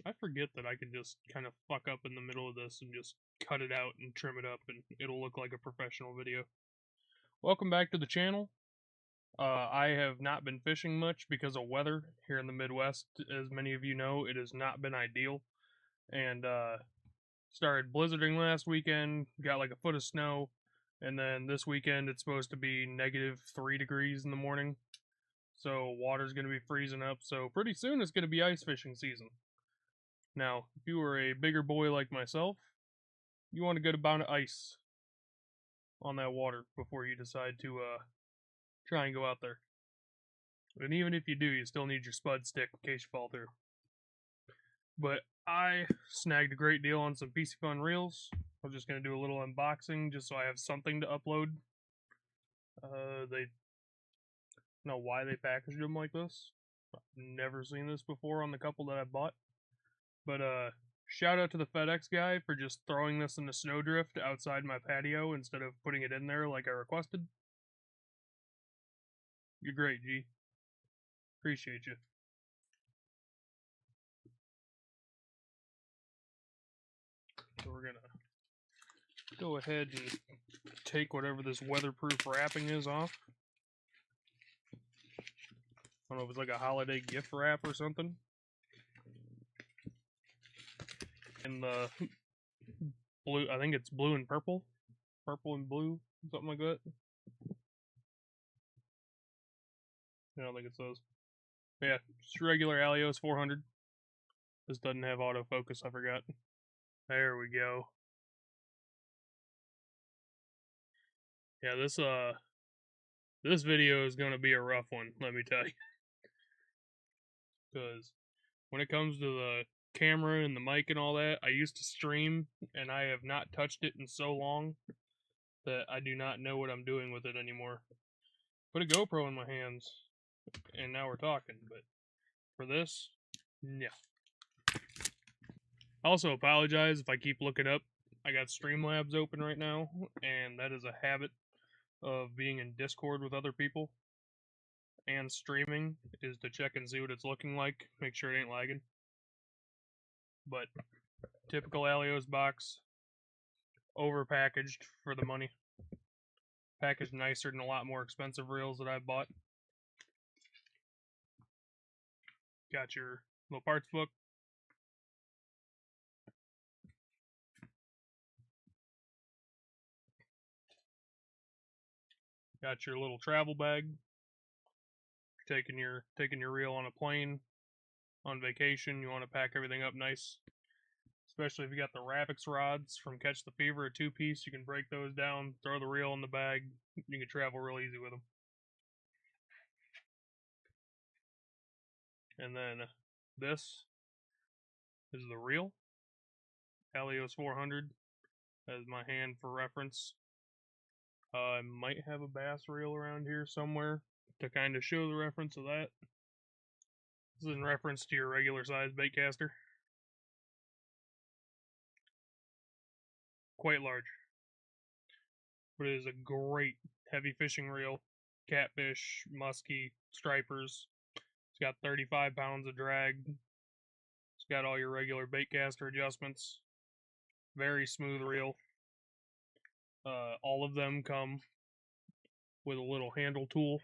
I forget that I can just kind of fuck up in the middle of this and just cut it out and trim it up and it'll look like a professional video. Welcome back to the channel. I have not been fishing much because of weather here in the Midwest. As many of you know, it has not been ideal. And started blizzarding last weekend, got like a foot of snow, and then this weekend it's supposed to be -3 degrees in the morning. So water's going to be freezing up. So pretty soon it's going to be ice fishing season. Now, if you are a bigger boy like myself, you want to get a pound of ice on that water before you decide to try and go out there. And even if you do, you still need your spud stick in case you fall through. But I snagged a great deal on some Piscifun reels. I'm just going to do a little unboxing just so I have something to upload. They know why they packaged them like this. I've never seen this before on the couple that I bought. But shout out to the FedEx guy for just throwing this in the snowdrift outside my patio instead of putting it in there like I requested. You're great, G. Appreciate you. So we're gonna go ahead and take whatever this weatherproof wrapping is off. I don't know if it's like a holiday gift wrap or something. And the blue, I think it's blue and purple. Purple and blue, something like that. I don't think it's those. But yeah, just regular Alijos 400. This doesn't have autofocus, I forgot. There we go. Yeah, this video is gonna be a rough one, let me tell you. Because when it comes to the camera and the mic and all that, I used to stream and I have not touched it in so long that I do not know what I'm doing with it anymore. Put a GoPro in my hands and now we're talking, but for this, no. I also apologize if I keep looking up. I got Streamlabs open right now, and that is a habit of being in Discord with other people and streaming is to check and see what it's looking like, make sure it ain't lagging. But typical Alijos box, overpackaged for the money. Packaged nicer than a lot more expensive reels that I've bought. Got your little parts book. Got your little travel bag. Taking your reel on a plane, on vacation, you want to pack everything up nice. Especially if you got the Ravix rods from Catch the Fever, a 2-piece, you can break those down, throw the reel in the bag, you can travel real easy with them. And then this is the reel, Alijos 400, as my hand for reference. I might have a bass reel around here somewhere to kind of show the reference of that. This is in reference to your regular size bait caster. Quite large. But it is a great heavy fishing reel. Catfish, muskie, stripers. It's got 35 pounds of drag. It's got all your regular bait caster adjustments. Very smooth reel. All of them come with a little handle tool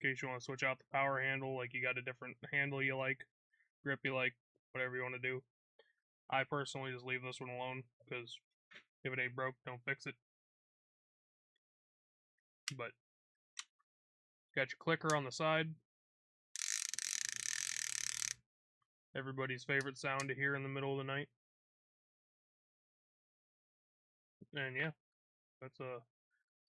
in case you want to switch out the power handle, like you got a different handle you like, grip you like, whatever you want to do. I personally just leave this one alone because if it ain't broke, don't fix it. But got your clicker on the side. Everybody's favorite sound to hear in the middle of the night. And yeah, that's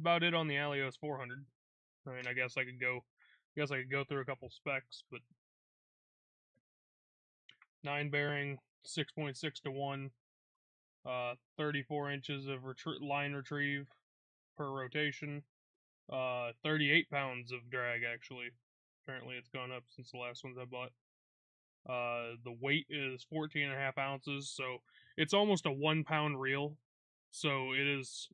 about it on the Alijos 400. I mean, I guess I could go through a couple specs, but 9 bearing, 6.6 to 1, 34 inches of line retrieve per rotation, 38 pounds of drag actually. Apparently it's gone up since the last ones I bought. The weight is 14.5 ounces, so it's almost a 1 pound reel. So it is,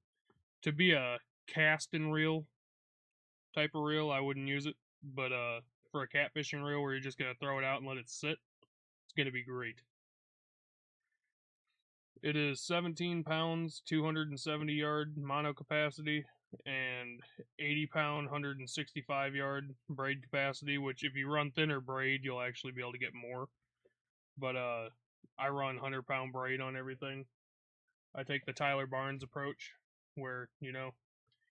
to be a cast and reel type of reel, I wouldn't use it. But for a catfishing reel where you're just gonna throw it out and let it sit, it's gonna be great. It is 17 pounds, 270 yard mono capacity, and 80 pound, 165 yard braid capacity, which if you run thinner braid, you'll actually be able to get more. But I run 100-pound braid on everything. I take the Tyler Barnes approach, where, you know,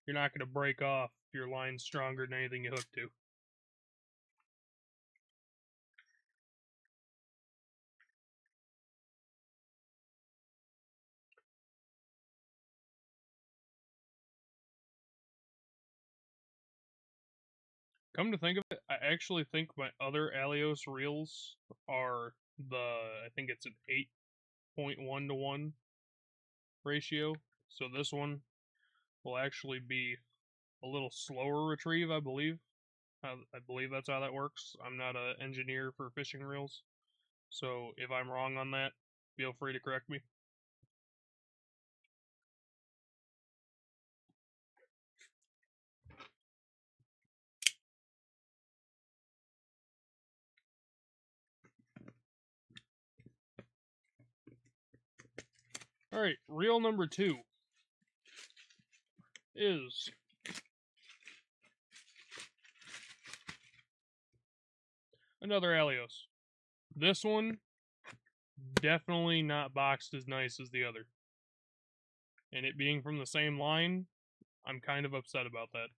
you're not going to break off if your line's stronger than anything you hook to. Come to think of it, I actually think my other Alijos reels are I think it's an 8.1 to 1 ratio. So this one will actually be a little slower retrieve, I believe. I believe that's how that works. I'm not an engineer for fishing reels, so if I'm wrong on that, feel free to correct me. Alright, reel number 2 is another Alijos. This one, definitely not boxed as nice as the other. And it being from the same line, I'm kind of upset about that.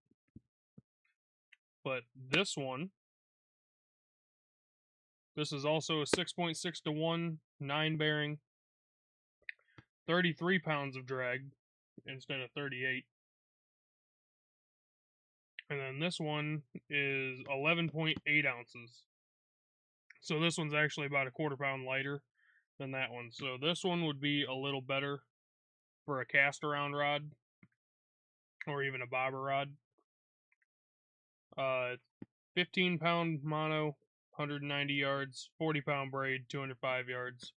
But this one, this is also a 6.6 to 1, 9 bearing, 33 pounds of drag instead of 38. And then this one is 11.8 ounces. So this one's actually about a quarter pound lighter than that one. So this one would be a little better for a cast around rod or even a bobber rod. 15 pound mono, 190 yards, 40 pound braid, 205 yards.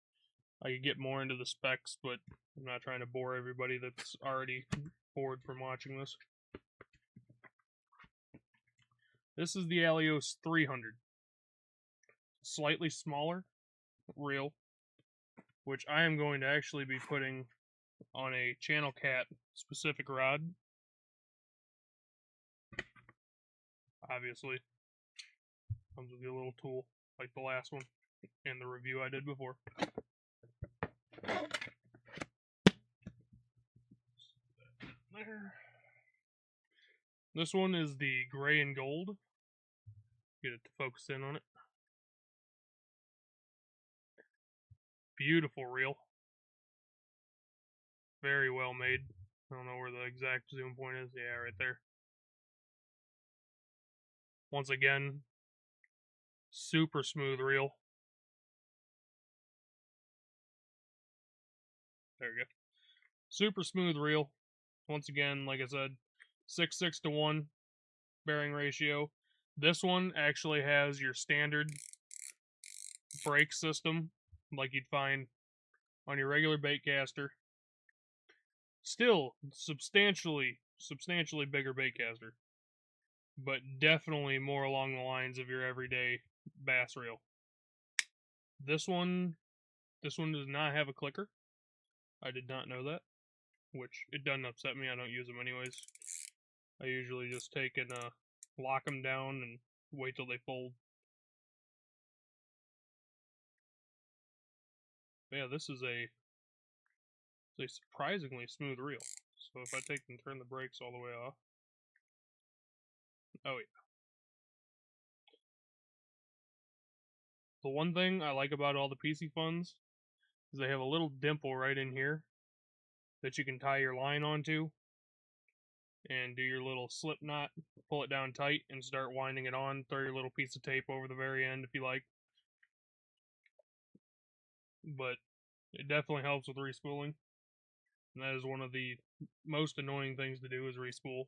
I could get more into the specs, but I'm not trying to bore everybody that's already bored from watching this. This is the Alijos 300. Slightly smaller reel, which I am going to actually be putting on a Channel Cat specific rod. Obviously, comes with a little tool like the last one and the review I did before. There. This one is the gray and gold. Get it to focus in on it. Beautiful reel. Very well made. I don't know where the exact zoom point is. Yeah, right there. Once again, super smooth reel. There we go. Super smooth reel. Once again, like I said, 6.6 to 1 bearing ratio. This one actually has your standard brake system like you'd find on your regular bait caster. Still substantially bigger bait caster, but definitely more along the lines of your everyday bass reel. This one does not have a clicker. I did not know that, which it doesn't upset me. I don't use them anyways. I usually just take and lock them down and wait till they fold. But yeah, this is a surprisingly smooth reel. So if I take and turn the brakes all the way off, oh yeah. The one thing I like about all the Piscifuns is they have a little dimple right in here that you can tie your line onto and do your little slip knot, pull it down tight, and start winding it on. Throw your little piece of tape over the very end if you like. But it definitely helps with respooling. And that is one of the most annoying things to do is respool.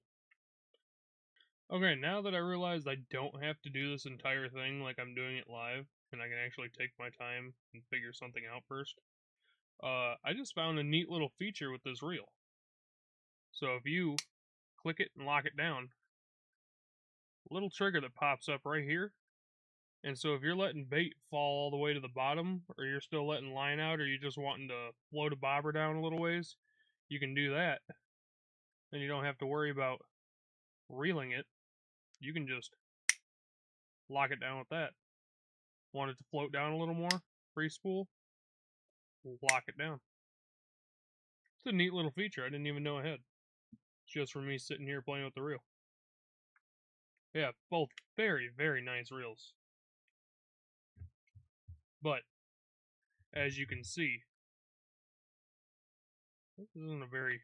Okay, now that I realized I don't have to do this entire thing like I'm doing it live, and I can actually take my time and figure something out first, I just found a neat little feature with this reel. So if you click it and lock it down, a little trigger that pops up right here, And so if you're letting bait fall all the way to the bottom, or you're still letting line out, or you're just wanting to float a bobber down a little ways, you can do that. And you don't have to worry about reeling it. You can just lock it down with that. Want it to float down a little more? Free spool? Lock it down. It's a neat little feature. I didn't even know I had. It's just for me sitting here playing with the reel. Yeah, both very, very nice reels. But, as you can see, this isn't a very...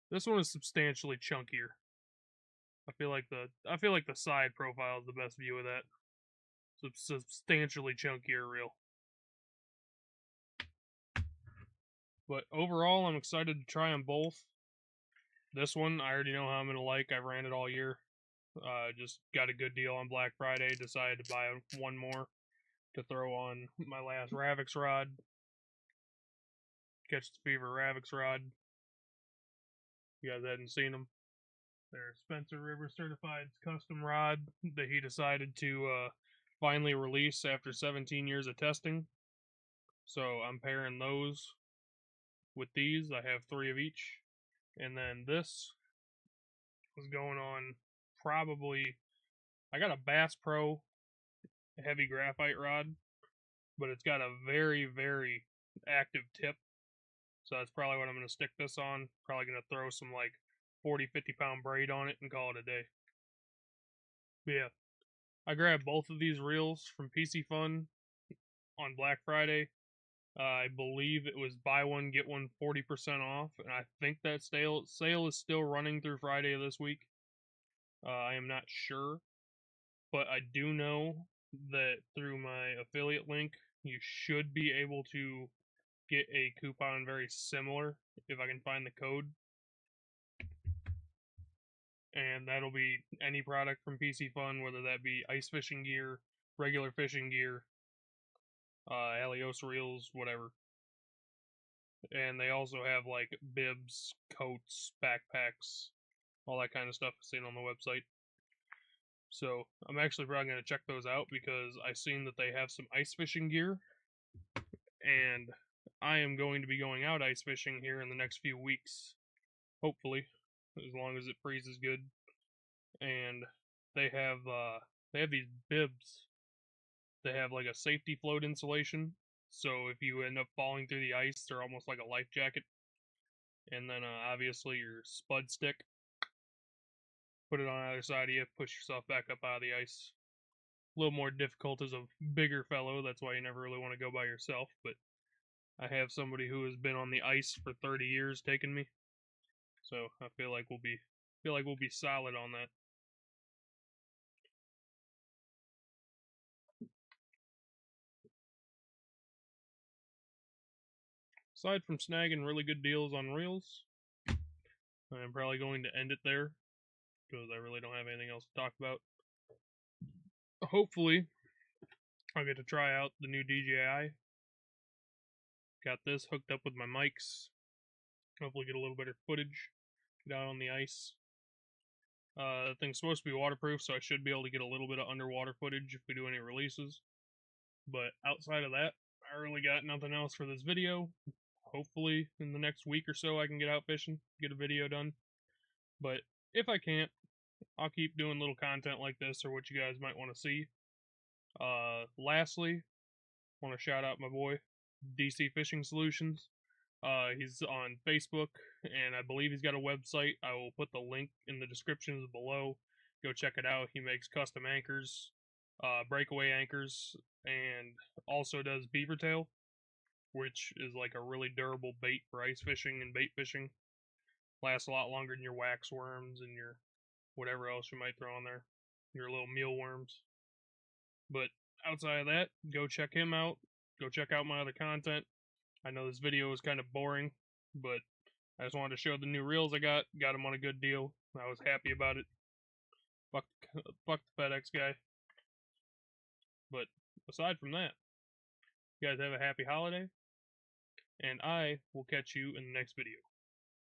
This one is substantially chunkier. I feel like the side profile is the best view of that. Substantially chunkier reel. But overall, I'm excited to try them both. This one, I already know how I'm going to like. I ran it all year. Just got a good deal on Black Friday. Decided to buy one more to throw on my last Ravix rod. Catch the Fever Ravix rod. You guys hadn't seen them. They're Spencer River Certified custom rod that he decided to finally release after 17 years of testing. So I'm pairing those with these. I have 3 of each. And then this was going on probably... I got a Bass Pro heavy graphite rod, but it's got a very, very active tip. So that's probably what I'm going to stick this on. Probably going to throw some like 40-50 pound braid on it and call it a day. But yeah, I grabbed both of these reels from Piscifun on Black Friday. I believe it was buy one, get one 40% off, and I think that sale is still running through Friday of this week. I am not sure, but I do know that through my affiliate link, you should be able to get a coupon very similar if I can find the code. And that'll be any product from Piscifun, whether that be ice fishing gear, regular fishing gear, Alijos reels, whatever. And they also have like bibs, coats, backpacks, all that kind of stuff seen on the website. So I'm actually probably going to check those out because I've seen that they have some ice fishing gear. And I am going to be going out ice fishing here in the next few weeks. Hopefully, as long as it freezes good. And they have these bibs. They have like a safety float insulation. So if you end up falling through the ice, they're almost like a life jacket. And then obviously your spud stick. Put it on either side of you, push yourself back up out of the ice. A little more difficult as a bigger fellow, that's why you never really want to go by yourself, but I have somebody who has been on the ice for 30 years taking me. So I feel like we'll be solid on that. Aside from snagging really good deals on reels, I'm probably going to end it there because I really don't have anything else to talk about. Hopefully, I'll get to try out the new DJI. Got this hooked up with my mics. Hopefully get a little better footage. Get out on the ice. The thing's supposed to be waterproof, so I should be able to get a little bit of underwater footage if we do any releases. But outside of that, I really got nothing else for this video. Hopefully, in the next week or so, I can get out fishing, get a video done. But if I can't, I'll keep doing little content like this or what you guys might want to see. Lastly, I want to shout out my boy, DC Fishing Solutions. He's on Facebook, and I believe he's got a website. I will put the link in the descriptions below. Go check it out. He makes custom anchors, breakaway anchors, and also does beaver tail, which is like a really durable bait for ice fishing and bait fishing. Lasts a lot longer than your wax worms and your whatever else you might throw on there, your little mealworms. But outside of that, go check him out. Go check out my other content. I know this video is kind of boring, but I just wanted to show the new reels I got. Got them on a good deal. I was happy about it. Fuck the FedEx guy. But aside from that, you guys have a happy holiday, and I will catch you in the next video.